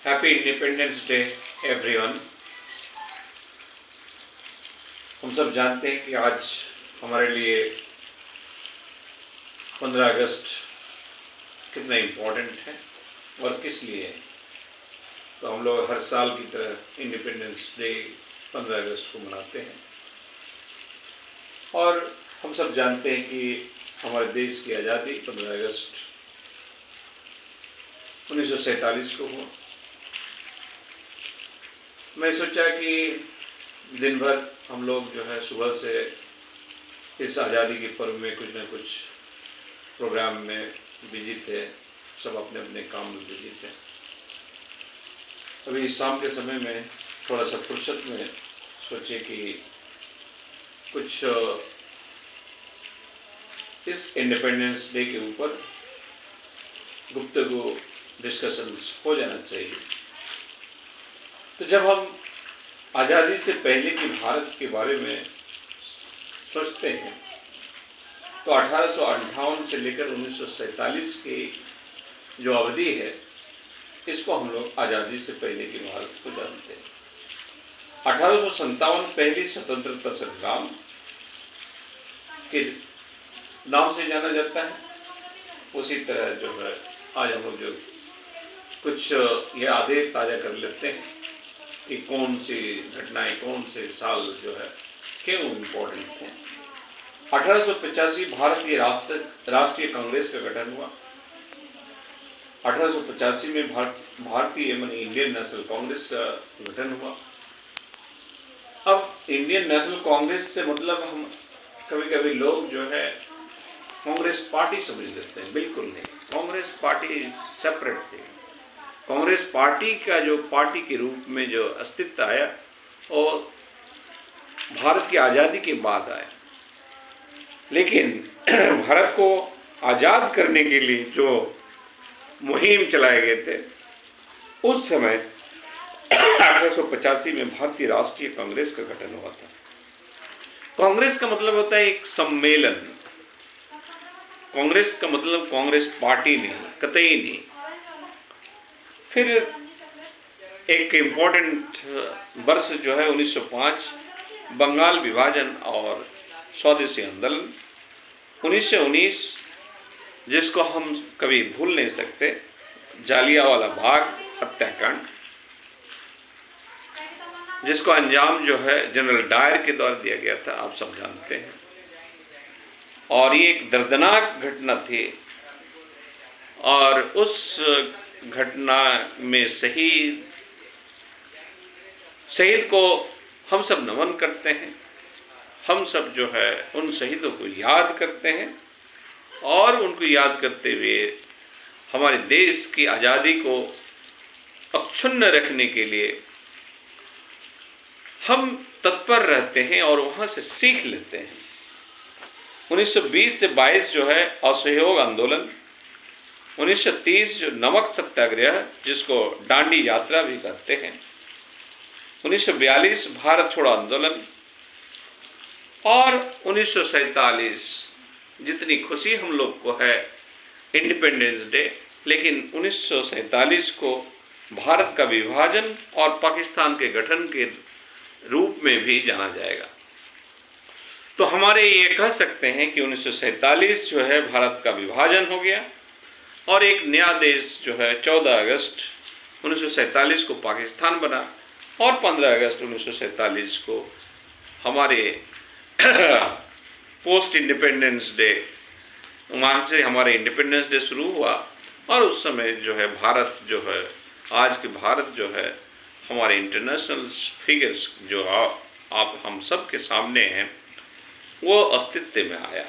Happy independence day everyone. हम सब जानते हैं कि आज हमारे लिए 15 अगस्त कितना इम्पोर्टेंट है और किस लिए है। तो हम लोग हर साल की तरह इंडिपेंडेंस डे 15 अगस्त को मनाते हैं और हम सब जानते हैं कि हमारे देश की आज़ादी 15 अगस्त 1947 को हुआ। मैं सोचा कि दिन भर हम लोग जो है सुबह से इस आज़ादी के पर्व में कुछ न कुछ प्रोग्राम में बिजी थे, सब अपने अपने काम में बिजी थे। अभी शाम के समय में थोड़ा सा फुर्सत में सोचे कि कुछ इस इंडिपेंडेंस डे के ऊपर गुफ्तगू डिस्कशंस हो जाना चाहिए। तो जब हम आज़ादी से पहले के भारत के बारे में सोचते हैं तो 1858 से लेकर 1947 की जो अवधि है इसको हम लोग आज़ादी से पहले के भारत को जानते हैं। 1857 पहली स्वतंत्रता संग्राम के नाम से जाना जाता है। उसी तरह जो है आज हम लोग जो कुछ यादें ताज़ा कर लेते हैं कि कौन सी घटनाएं कौन से साल जो है क्यों इम्पोर्टेंट थे। 1885 भारतीय राष्ट्रीय कांग्रेस का गठन हुआ। 1885 में भारतीय माने इंडियन नेशनल कांग्रेस का गठन हुआ। अब इंडियन नेशनल कांग्रेस से मतलब हम कभी कभी लोग जो है कांग्रेस पार्टी समझ लेते हैं। बिल्कुल नहीं, कांग्रेस पार्टी सेपरेट थी। कांग्रेस पार्टी का जो पार्टी के रूप में जो अस्तित्व आया और भारत की आज़ादी के बाद आया। लेकिन भारत को आज़ाद करने के लिए जो मुहिम चलाए गए थे उस समय 1885 में भारतीय राष्ट्रीय कांग्रेस का गठन हुआ था। कांग्रेस का मतलब होता है एक सम्मेलन। कांग्रेस का मतलब कांग्रेस पार्टी नहीं, कतई नहीं। फिर एक इम्पोर्टेंट वर्ष जो है 1905 बंगाल विभाजन और स्वदेशी आंदोलन। 1919 जिसको हम कभी भूल नहीं सकते, जालियांवाला बाग हत्याकांड, जिसको अंजाम जो है जनरल डायर के द्वारा दिया गया था, आप सब जानते हैं। और ये एक दर्दनाक घटना थी और उस घटना में शहीद को हम सब नमन करते हैं। हम सब जो है उन शहीदों को याद करते हैं और उनको याद करते हुए हमारे देश की आज़ादी को अक्षुण्ण रखने के लिए हम तत्पर रहते हैं और वहाँ से सीख लेते हैं। 1920 से 22 जो है असहयोग आंदोलन, 1930 जो नमक सत्याग्रह जिसको डांडी यात्रा भी कहते हैं, 1942 भारत छोड़ो आंदोलन और 1947 जितनी खुशी हम लोग को है इंडिपेंडेंस डे, लेकिन 1947 को भारत का विभाजन और पाकिस्तान के गठन के रूप में भी जाना जाएगा। तो हमारे ये कह सकते हैं कि 1947 जो है भारत का विभाजन हो गया और एक नया देश जो है 14 अगस्त 1947 को पाकिस्तान बना और 15 अगस्त 1947 को हमारे पोस्ट इंडिपेंडेंस डे, वहाँ से हमारे इंडिपेंडेंस डे शुरू हुआ। और उस समय जो है भारत जो है आज के भारत जो है हमारे इंटरनेशनल फिगर्स जो आप हम सब के सामने हैं वो अस्तित्व में आया।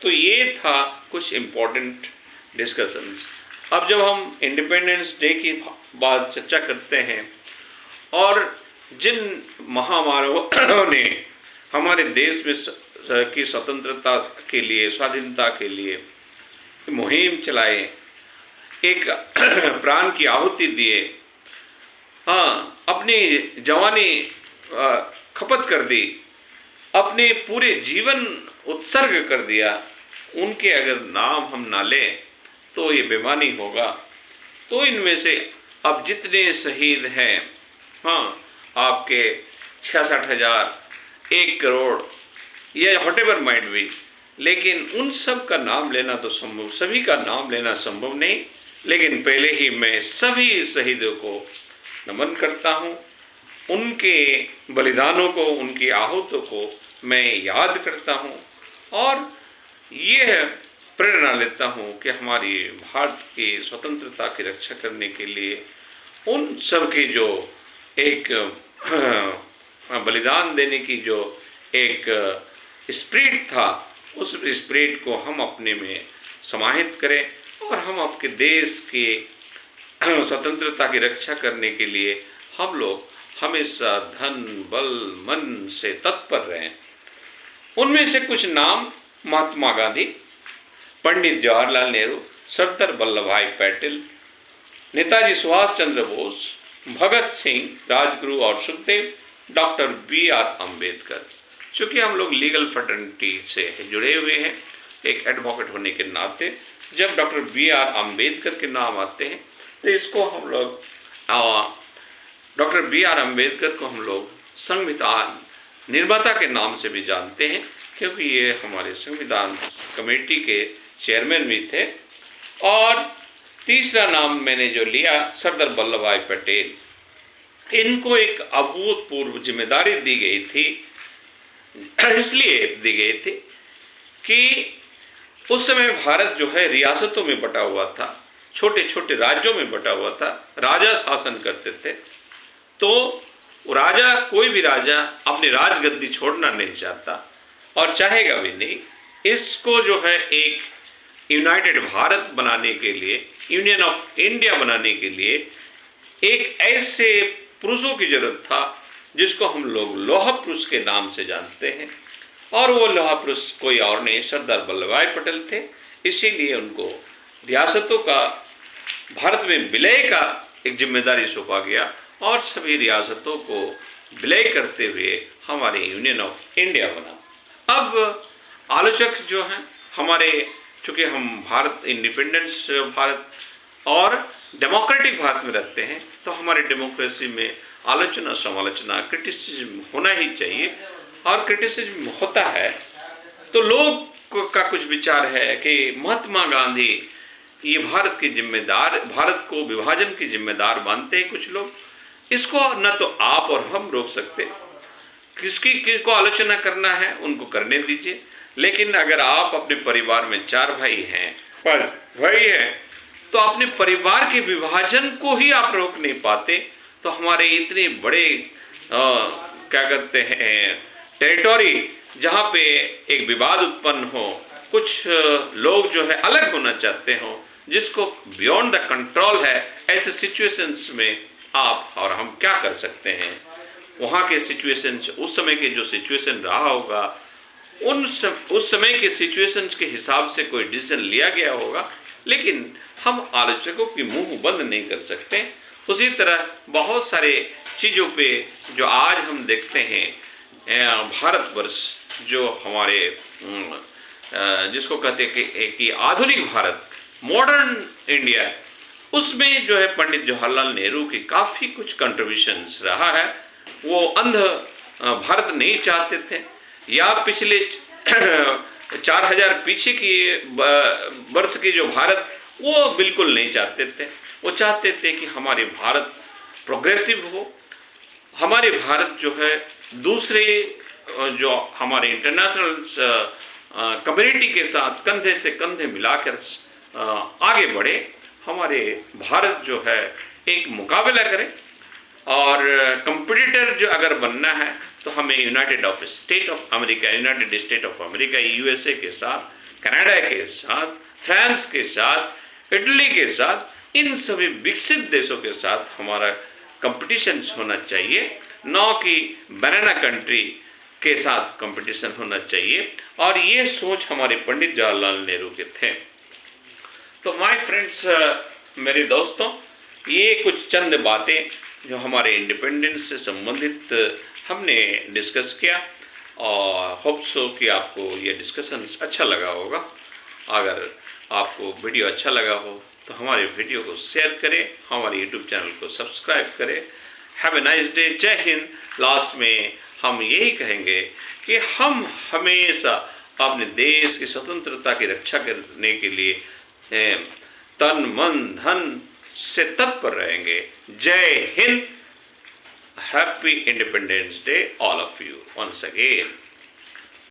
तो ये था कुछ इम्पोर्टेंट डिस्कशंस। अब जब हम इंडिपेंडेंस डे की बात चर्चा करते हैं और जिन महामानवों ने हमारे देश में की स्वतंत्रता के लिए, स्वाधीनता के लिए मुहिम चलाए, एक प्राण की आहुति दिए, अपनी जवानी खपत कर दी, अपने पूरे जीवन उत्सर्ग कर दिया, उनके अगर नाम हम ना लें तो ये बेमानी होगा। तो इनमें से अब जितने शहीद हैं, हाँ, आपके 66,000, 1 करोड़, ये व्हाटएवर माइट बी, लेकिन उन सब का नाम लेना तो संभव, सभी का नाम लेना संभव नहीं। लेकिन पहले ही मैं सभी शहीदों को नमन करता हूँ, उनके बलिदानों को, उनकी आहुतों को मैं याद करता हूँ और यह प्रेरणा लेता हूँ कि हमारी भारत की स्वतंत्रता की रक्षा करने के लिए उन सब की जो एक बलिदान देने की जो एक स्पिरिट था, उस स्पिरिट को हम अपने में समाहित करें और हम आपके देश के स्वतंत्रता की रक्षा करने के लिए हम लोग हमेशा धन बल मन से तत्पर रहें। उनमें से कुछ नाम: महात्मा गांधी, पंडित जवाहरलाल नेहरू, सरदार वल्लभ भाई पटेल, नेताजी सुभाष चंद्र बोस, भगत सिंह, राजगुरु और सुखदेव, डॉक्टर B.R. अम्बेडकर। चूँकि हम लोग लीगल फ्रेटर्निटी से जुड़े हुए हैं, एक एडवोकेट होने के नाते जब डॉक्टर B.R. अम्बेडकर के नाम आते हैं तो इसको हम लोग डॉक्टर B.R. अम्बेडकर को हम लोग संविधान निर्माता के नाम से भी जानते हैं, क्योंकि ये हमारे संविधान कमेटी के चेयरमैन भी थे। और तीसरा नाम मैंने जो लिया, सरदार वल्लभ भाई पटेल, इनको एक अभूतपूर्व जिम्मेदारी दी गई थी, इसलिए दी गई थी कि उस समय भारत जो है रियासतों में बटा हुआ था, छोटे छोटे राज्यों में बटा हुआ था, राजा शासन करते थे। तो राजा, कोई भी राजा अपनी राजगद्दी छोड़ना नहीं चाहता और चाहेगा भी नहीं। इसको जो है एक यूनाइटेड भारत बनाने के लिए, यूनियन ऑफ इंडिया बनाने के लिए एक ऐसे पुरुषों की जरूरत था जिसको हम लोग लौह पुरुष के नाम से जानते हैं। और वो लौह पुरुष कोई और नहीं, सरदार वल्लभ भाई पटेल थे। इसीलिए उनको रियासतों का, भारत में विलय का एक जिम्मेदारी सौंपा गया और सभी रियासतों को विलय करते हुए हमारे यूनियन ऑफ इंडिया बना। अब आलोचक जो हैं हमारे, चूँकि हम भारत, इंडिपेंडेंस भारत और डेमोक्रेटिक भारत में रहते हैं, तो हमारे डेमोक्रेसी में आलोचना समालोचना क्रिटिसिज्म होना ही चाहिए और क्रिटिसिज्म होता है। तो लोग का कुछ विचार है कि महात्मा गांधी ये भारत के जिम्मेदार, भारत को विभाजन की जिम्मेदार मानते हैं कुछ लोग। इसको न तो आप और हम रोक सकते, किसको आलोचना करना है उनको करने दीजिए। लेकिन अगर आप अपने परिवार में 4 भाई हैं, 5 भाई हैं, तो अपने परिवार के विभाजन को ही आप रोक नहीं पाते, तो हमारे इतने बड़े क्या कहते हैं टेरिटोरी, जहाँ पे एक विवाद उत्पन्न हो, कुछ लोग जो है अलग होना चाहते हो, जिसको बियॉन्ड द कंट्रोल है, ऐसे सिचुएशंस में आप और हम क्या कर सकते हैं। वहाँ के सिचुएशंस, उस समय के जो सिचुएशन रहा होगा, उस समय के सिचुएशंस के हिसाब से कोई डिसीजन लिया गया होगा, लेकिन हम आलोचकों की मुंह बंद नहीं कर सकते। उसी तरह बहुत सारे चीज़ों पे जो आज हम देखते हैं, भारतवर्ष जो हमारे जिसको कहते हैं कि आधुनिक भारत, मॉडर्न इंडिया, उसमें जो है पंडित जवाहरलाल नेहरू की काफ़ी कुछ कंट्रीब्यूशंस रहा है। वो अंध भारत नहीं चाहते थे, या पिछले 4000 पीछे की वर्ष की जो भारत, वो बिल्कुल नहीं चाहते थे। वो चाहते थे कि हमारे भारत प्रोग्रेसिव हो, हमारे भारत जो है दूसरे जो हमारे इंटरनेशनल कम्युनिटी के साथ कंधे से कंधे मिलाकर आगे बढ़े। हमारे भारत जो है एक मुकाबला करे और कंपटीटर जो अगर बनना है तो हमें United state of America, United state of America, USA के साथ, कनाडा के साथ, फ्रांस के साथ, इटली के साथ, इन सभी विकसित देशों के साथ हमारा कंपटीशन होना चाहिए, न कि बनाना कंट्री के साथ कंपटीशन होना चाहिए। और ये सोच हमारे पंडित जवाहरलाल नेहरू के थे। तो माय फ्रेंड्स, मेरे दोस्तों, ये कुछ चंद बातें जो हमारे इंडिपेंडेंस से संबंधित हमने डिस्कस किया और होप सो कि आपको ये डिस्कशन अच्छा लगा होगा। अगर आपको वीडियो अच्छा लगा हो तो हमारे वीडियो को शेयर करें, हमारे यूट्यूब चैनल को सब्सक्राइब करें। Have a nice day. जय हिंद। लास्ट में हम यही कहेंगे कि हम हमेशा अपने देश की स्वतंत्रता की रक्षा करने के लिए तन मन धन से तत्पर रहेंगे। जय Hind. Happy independence day all of you once again.